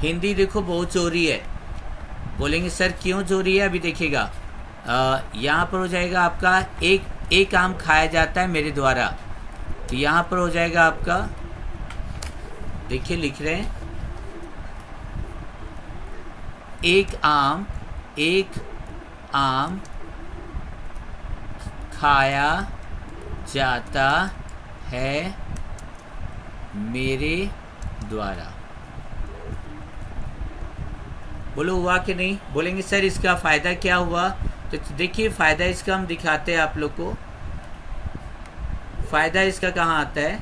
हिंदी देखो बहुत जोरी है। बोलेंगे सर क्यों जोरी है, अभी देखिएगा। यहाँ पर हो जाएगा आपका एक आम खाया जाता है मेरे द्वारा, तो यहाँ पर हो जाएगा आपका, देखिए लिख रहे हैं, एक आम खाया जाता है मेरे द्वारा। बोलो हुआ कि नहीं? बोलेंगे सर इसका फ़ायदा क्या हुआ, तो देखिए फ़ायदा इसका हम दिखाते हैं आप लोग को। फ़ायदा इसका कहाँ आता है,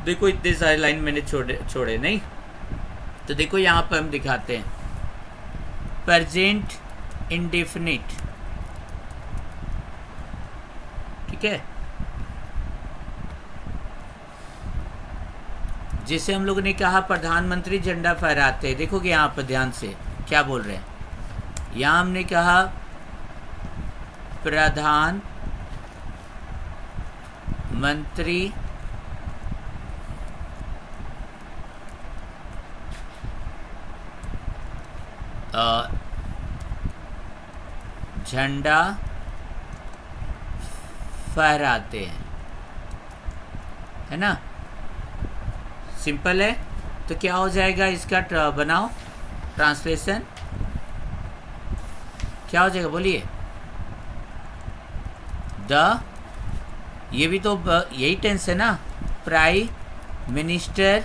देखो इतने सारे लाइन मैंने छोड़े नहीं, तो देखो यहाँ पर हम दिखाते हैं प्रेजेंट इंडेफिनिट, ठीक है, जिसे हम लोगों ने कहा प्रधानमंत्री झंडा फहराते हैं। देखोगे यहाँ पर ध्यान से क्या बोल रहे हैं, यहाँ हमने कहा प्रधानमंत्री झंडा फहराते हैं, है ना, सिंपल है। तो क्या हो जाएगा इसका बनाओ ट्रांसलेशन, क्या हो जाएगा बोलिए। ये भी तो यही टेंस है ना, प्राइम मिनिस्टर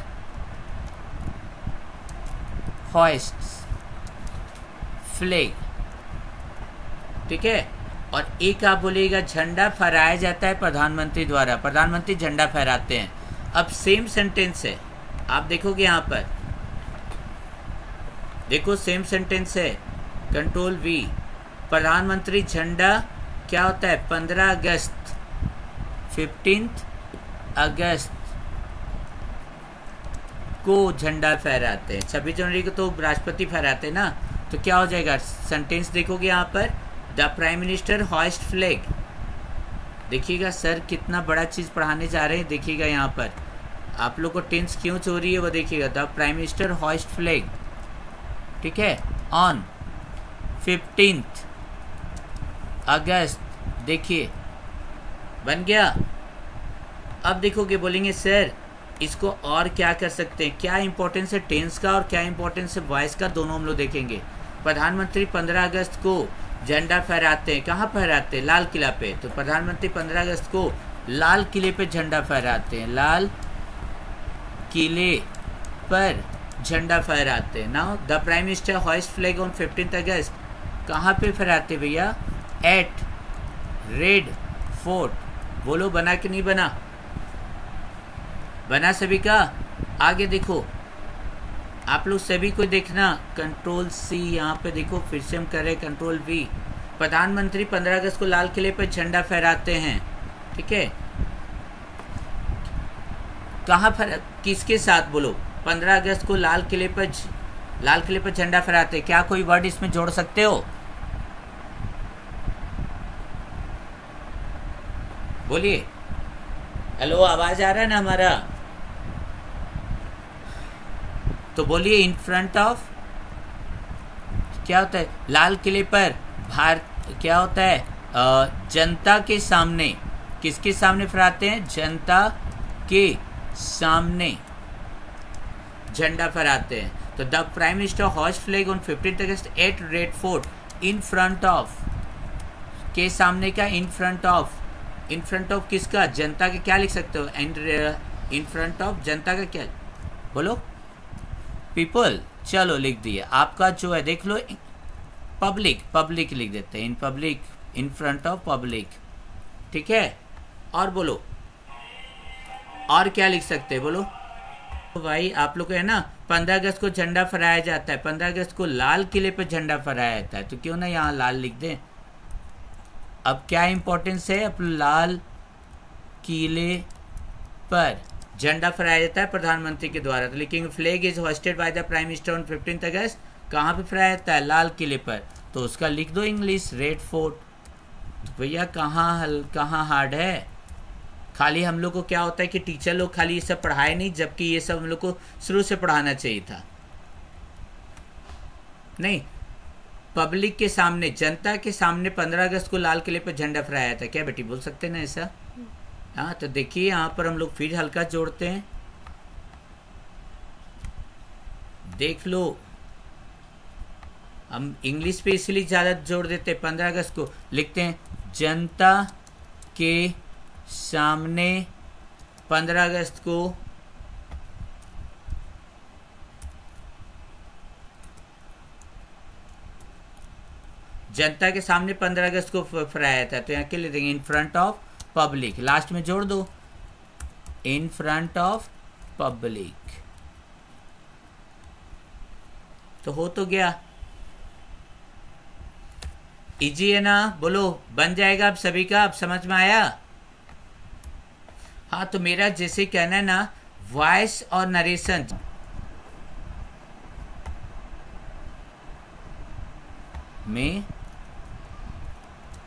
होइस्ट्स फ्लैग, ठीक है। और एक आप बोलिएगा झंडा फहराया जाता है प्रधानमंत्री द्वारा, प्रधानमंत्री झंडा फहराते हैं। अब सेम सेंटेंस है, आप देखोगे यहाँ पर, देखो सेम सेंटेंस है, कंट्रोल वी, प्रधानमंत्री झंडा क्या होता है 15 अगस्त 15 अगस्त को झंडा फहराते हैं। 26 जनवरी को तो राष्ट्रपति फहराते हैं ना, तो क्या हो जाएगा सेंटेंस देखोगे यहाँ पर, the prime minister hoist flag. देखिएगा सर कितना बड़ा चीज़ पढ़ाने जा रहे हैं, देखिएगा यहाँ पर आप लोग को टेंस क्यों चोरी है वो देखिएगा, the prime minister hoist flag, ठीक है, ऑन 15 अगस्त, देखिए बन गया। अब देखोगे बोलेंगे सर इसको और क्या कर सकते हैं, क्या इंपॉर्टेंस है टेंस का और क्या इंपॉर्टेंस है वॉइस का, दोनों हम लोग देखेंगे। प्रधानमंत्री 15 अगस्त को झंडा फहराते हैं, कहाँ फहराते हैं, लाल किला पे, तो प्रधानमंत्री 15 अगस्त को लाल किले पे झंडा फहराते हैं, लाल किले पर झंडा फहराते हैं। Now the prime minister hoist flag on 15 अगस्त, कहाँ पे फहराते भैया, एट रेड फोर्ट। बोलो बना कि नहीं बना, बना सभी का। आगे देखो आप लोग सभी को देखना, कंट्रोल सी, यहाँ पे देखो फिर से हम कर रहे हैं कंट्रोल वी। प्रधानमंत्री 15 अगस्त को लाल किले पर झंडा फहराते हैं, ठीक है, कहाँ किसके साथ, बोलो 15 अगस्त को लाल किले पर झंडा फहराते हैं। क्या कोई वर्ड इसमें जोड़ सकते हो, बोलिए। हेलो आवाज आ रहा है ना हमारा, तो बोलिए इन फ्रंट ऑफ क्या होता है, लाल किले पर भारत क्या होता है, जनता के सामने, किसके सामने फहराते हैं, जनता के सामने झंडा फहराते हैं। तो the prime minister hoist flag on 15 August at Red Fort, in front of, के सामने का इन फ्रंट ऑफ किसका, जनता के, क्या लिख सकते हो, एंड इन फ्रंट ऑफ जनता का क्या, बोलो पीपल, चलो लिख दिया। आपका जो है देख लो, पब्लिक लिख देते हैं, in public, in front of public, ठीक है। और बोलो और क्या लिख सकते हैं, बोलो तो भाई आप लोग को है ना 15 अगस्त को झंडा फहराया जाता है, 15 अगस्त को लाल किले पर झंडा फहराया जाता है, तो क्यों ना यहाँ लाल लिख दें। अब क्या इंपॉर्टेंस है, अब लाल किले पर झंडा फहराया जाता है प्रधानमंत्री के द्वारा, तो लिखेंगे flag is hosted by the prime minister on 15 अगस्त, कहाँ पे फहराया जाता है, लाल किले पर, तो उसका लिख दो इंग्लिश रेड फोर्ट। तो भैया कहाँ हार्ड है, खाली हम लोग को क्या होता है कि टीचर लोग खाली ये सब पढ़ाए नहीं, जबकि ये सब हम लोग को शुरू से पढ़ाना चाहिए था। नहीं, पब्लिक के सामने, जनता के सामने 15 अगस्त को लाल किले पर झंडा फहराया था। क्या बेटी बोल सकते हैं ना ऐसा? हाँ, तो देखिए यहाँ पर हम लोग फिर हल्का जोड़ते हैं, देख लो। हम इंग्लिश पे इसलिए ज़्यादा जोड़ देते हैं। 15 अगस्त को लिखते हैं जनता के सामने 15 अगस्त को जनता के सामने 15 अगस्त को फहराया था। तो यहाँ के लिए देंगे इन फ्रंट ऑफ पब्लिक, लास्ट में जोड़ दो इन फ्रंट ऑफ पब्लिक, तो हो तो गया। इजी है ना? बोलो, बन जाएगा अब सभी का? अब समझ में आया? हाँ, तो मेरा जैसे कहना है ना, वॉइस और नरेशन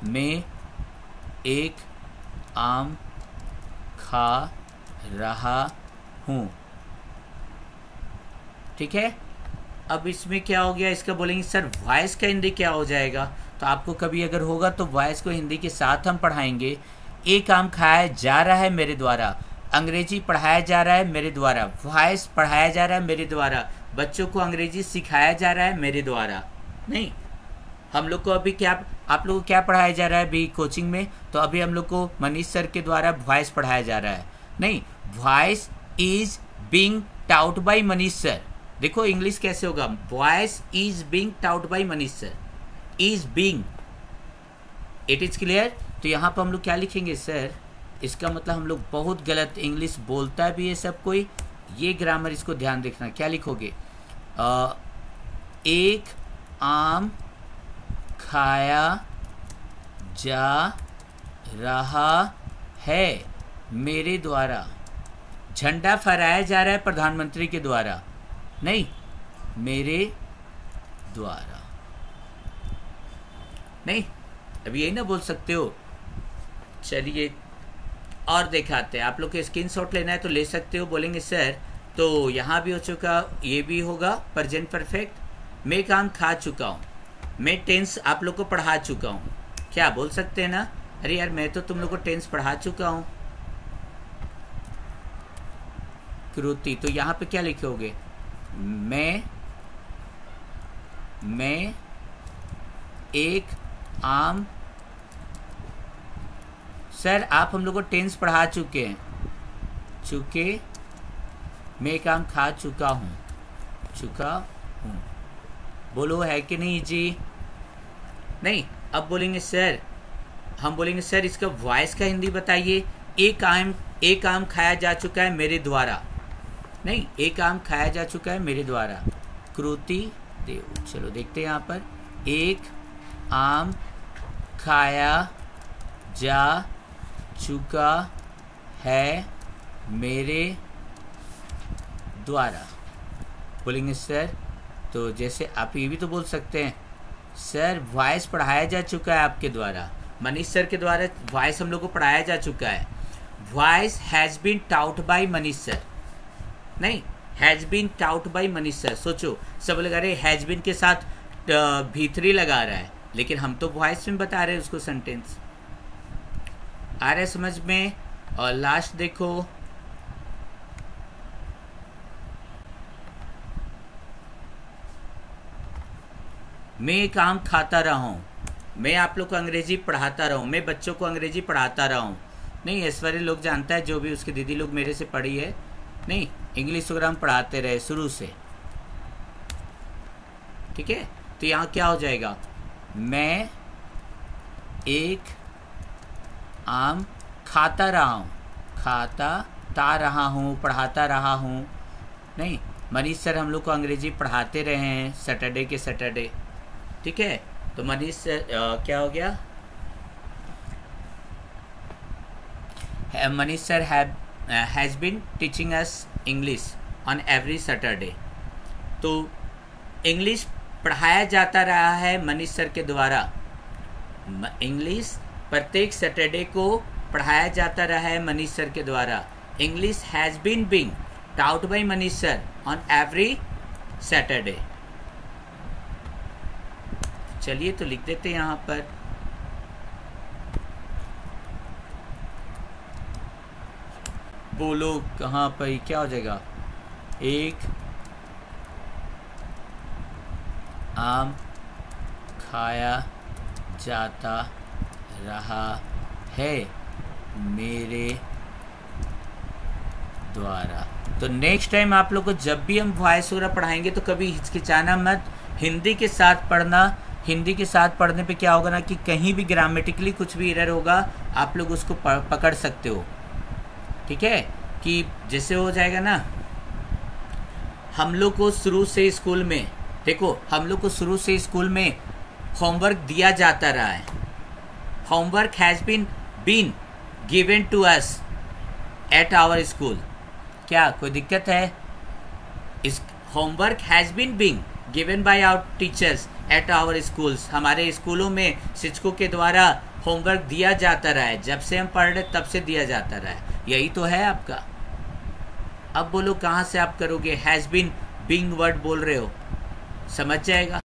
मैं एक आम खा रहा हूं, ठीक है। अब इसमें क्या हो गया, इसका बोलेंगे सर वॉइस का हिंदी क्या हो जाएगा? तो आपको कभी अगर होगा तो वॉइस को हिंदी के साथ हम पढ़ाएंगे। एक आम खाया जा रहा है मेरे द्वारा, अंग्रेजी पढ़ाया जा रहा है मेरे द्वारा, वॉइस पढ़ाया जा रहा है मेरे द्वारा, बच्चों को अंग्रेजी सिखाया जा रहा है मेरे द्वारा। नहीं, हम लोग को अभी क्या, आप लोगों को क्या पढ़ाया जा रहा है अभी कोचिंग में? तो अभी हम लोग को मनीष सर के द्वारा वॉइस पढ़ाया जा रहा है। नहीं, voice is being taught by Manish sir. देखो इंग्लिश कैसे होगा, voice is being taught by Manish sir, is being, it is clear. तो यहाँ पर हम लोग क्या लिखेंगे सर? इसका मतलब हम लोग बहुत गलत इंग्लिश बोलता भी है सब कोई, ये ग्रामर इसको ध्यान देखना। क्या लिखोगे? एक आम खाया जा रहा है मेरे द्वारा, झंडा फहराया जा रहा है प्रधानमंत्री के द्वारा, नहीं मेरे द्वारा। नहीं, अभी यही ना बोल सकते हो। चलिए और दिखाते हैं, आप लोग को स्क्रीनशॉट लेना है तो ले सकते हो। बोलेंगे सर तो यहाँ भी हो चुका, ये भी होगा प्रेजेंट परफेक्ट। मैं काम खा चुका हूँ, मैं टेंस आप लोग को पढ़ा चुका हूँ। क्या बोल सकते हैं ना? अरे यार मैं तो तुम लोग को टेंस पढ़ा चुका हूँ। कृति, तो यहाँ पे क्या लिखोगे? मैं एक आम, सर आप हम लोग को टेंस पढ़ा चुके हैं, मैं एक आम खा चुका हूँ, बोलो है कि नहीं जी? नहीं, अब बोलेंगे सर, हम बोलेंगे सर इसका वॉइस का हिंदी बताइए। एक आम खाया जा चुका है मेरे द्वारा, नहीं एक आम खाया जा चुका है मेरे द्वारा। कृति देव, चलो देखते हैं यहाँ पर, एक आम खाया जा चुका है मेरे द्वारा। बोलेंगे सर, तो जैसे आप ये भी तो बोल सकते हैं सर वॉइस पढ़ाया जा चुका है आपके द्वारा, मनीष सर के द्वारा वॉइस हम लोग को पढ़ाया जा चुका है। Voice has been taught by Manish sir, नहीं has been taught by Manish sir. सोचो सब लगा रहे हैज़ बीन के साथ भीतरी लगा रहा है, लेकिन हम तो वॉइस में बता रहे हैं उसको सेंटेंस। आ रहा है समझ में? और लास्ट देखो, मैं एक आम खाता रहा हूँ, मैं आप लोग को अंग्रेजी पढ़ाता रहा हूँ, मैं बच्चों को अंग्रेजी पढ़ाता रहा हूँ। नहीं, ऐश्वर्य लोग जानता है, जो भी उसकी दीदी लोग मेरे से पढ़ी है, नहीं इंग्लिश वगैरह हम पढ़ाते रहे शुरू से, ठीक है। तो यहाँ क्या हो जाएगा? मैं एक आम खाता रहा हूँ, पढ़ाता रहा हूँ। नहीं, मनीष सर हम लोग को अंग्रेजी पढ़ाते रहे हैं सैटरडे के सैटरडे, ठीक है। तो मनीष सर क्या हो गया? Manish sir has been teaching us English on every Saturday. तो इंग्लिश पढ़ाया जाता रहा है मनीष सर के द्वारा, इंग्लिश प्रत्येक सैटरडे को पढ़ाया जाता रहा है मनीष सर के द्वारा। English has been being taught by Manish sir on every Saturday. चलिए तो लिख देते हैं यहाँ पर, बोलो कहाँ पर क्या हो जाएगा, एक आम खाया जाता रहा है मेरे द्वारा। तो नेक्स्ट टाइम आप लोग को जब भी हम वॉइस ओवर पढ़ाएंगे तो कभी हिचकिचाना मत, हिंदी के साथ पढ़ना। हिंदी के साथ पढ़ने पे क्या होगा ना कि कहीं भी ग्रामेटिकली कुछ भी एरर होगा आप लोग उसको पकड़ सकते हो, ठीक है। कि जैसे हो जाएगा ना, हम लोग को शुरू से स्कूल में, देखो हम लोग को शुरू से स्कूल में होमवर्क दिया जाता रहा है। Homework has been given to us at our school. क्या कोई दिक्कत है? इस homework has been given by our teachers at our schools. हमारे स्कूलों में शिक्षकों के द्वारा होमवर्क दिया जाता रहा है, जब से हम पढ़ रहे तब से दिया जाता रहा है। यही तो है आपका। अब बोलो कहाँ से आप करोगे, हैज़ बीन बीइंग वर्ड बोल रहे हो, समझ जाएगा।